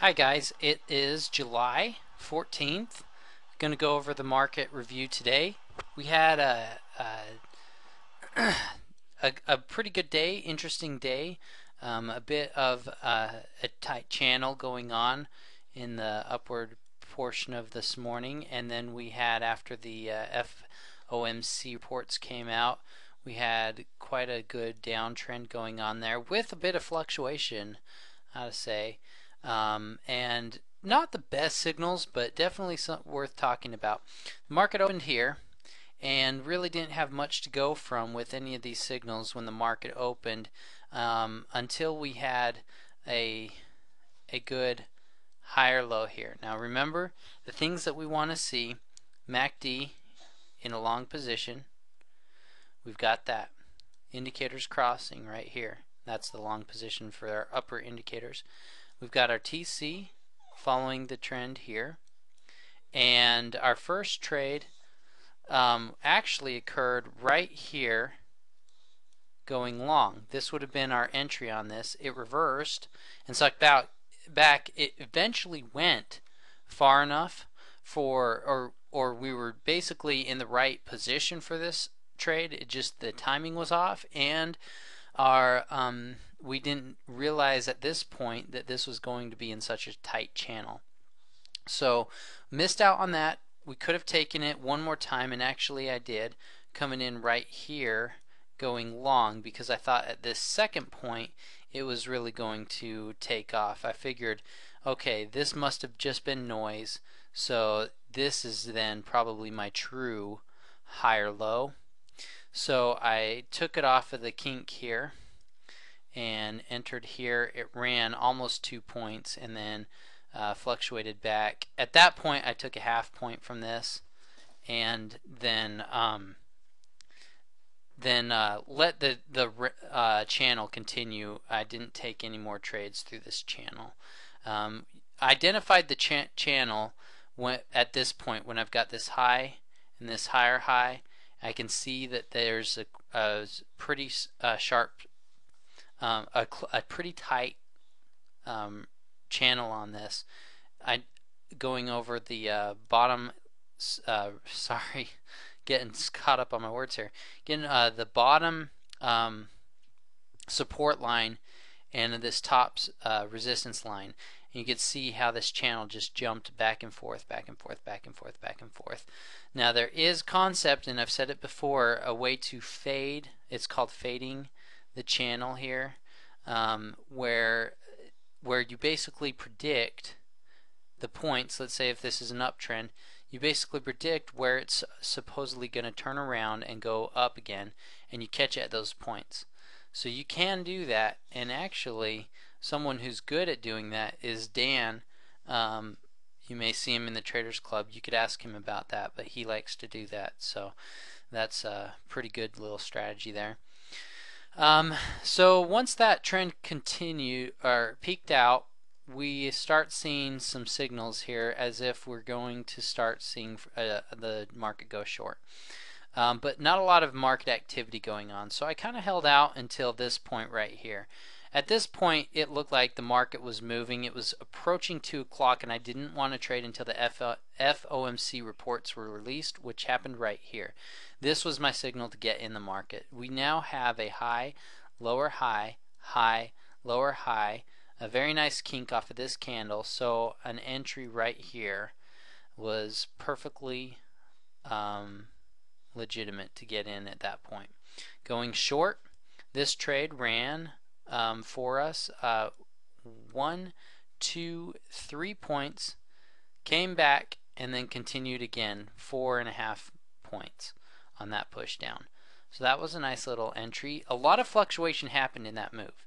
Hi guys, it is July 14th. Going to go over the market review today. We had a pretty good day, interesting day. A bit of a tight channel going on in the upward portion of this morning, and then we had, after the FOMC reports came out, we had quite a good downtrend going on there with a bit of fluctuation, how to say. And not the best signals, but definitely worth talking about. The market opened here and really didn't have much to go from with any of these signals when the market opened, until we had a good higher low here. Now remember, the things that we want to see: MACD in a long position. We've got that. Indicators crossing right here. That's the long position for our upper indicators. We've got our TC following the trend here, and our first trade actually occurred right here going long. This would have been our entry on this. It reversed and sucked back. It eventually went far enough for, or we were basically in the right position for this trade. It just, the timing was off, and our we didn't realize at this point that this was going to be in such a tight channel. So missed out on that. We could have taken it one more time, and actually I did, coming in right here going long, because I thought at this second point it was really going to take off. I figured, okay, this must have just been noise, so this is then probably my true higher low. So I took it off of the kink here and entered here. It ran almost 2 points and then fluctuated back. At that point I took a half point from this, and then let the channel continue. I didn't take any more trades through this channel. Identified the channel at this point when I've got this high and this higher high. I can see that there's a pretty sharp, a pretty tight channel on this. Going over the bottom, sorry, getting caught up on my words here. Getting the bottom support line and this top resistance line. And you can see how this channel just jumped back and forth, back and forth, back and forth, back and forth. Now there is concept, and I've said it before, a way to fade. It's called fading the channel here, where you basically predict the points. Let's say if this is an uptrend, you basically predict where it's supposedly going to turn around and go up again, and you catch it at those points. So you can do that, and actually someone who's good at doing that is Dan. You may see him in the Traders Club. You could ask him about that, but he likes to do that. So that's a pretty good little strategy there. So once that trend continued or peaked out, we start seeing some signals here as if we're going to start seeing the market go short. But not a lot of market activity going on. So I kind of held out until this point right here. At this point, it looked like the market was moving. It was approaching 2 o'clock, and I didn't want to trade until the FOMC reports were released, which happened right here. This was my signal to get in the market. We now have a high, lower high, high, lower high, a very nice kink off of this candle. So an entry right here was perfectly legitimate to get in at that point. Going short, this trade ran for us 1, 2, 3 points, came back, and then continued again 4.5 points on that push down. So that was a nice little entry. A lot of fluctuation happened in that move.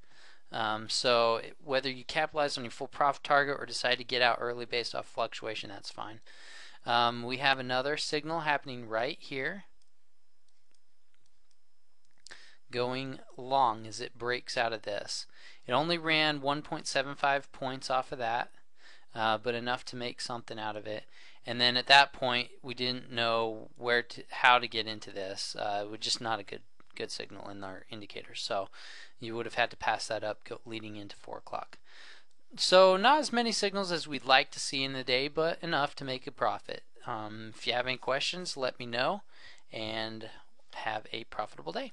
So whether you capitalize on your full profit target or decide to get out early based off fluctuation, that's fine. We have another signal happening right here, going long as it breaks out of this. It only ran 1.75 points off of that, but enough to make something out of it. And then at that point, we didn't know how to get into this. It was just not a good signal in our indicators, so you would have had to pass that up leading into 4 o'clock. So not as many signals as we'd like to see in the day, but enough to make a profit. If you have any questions, let me know, and have a profitable day.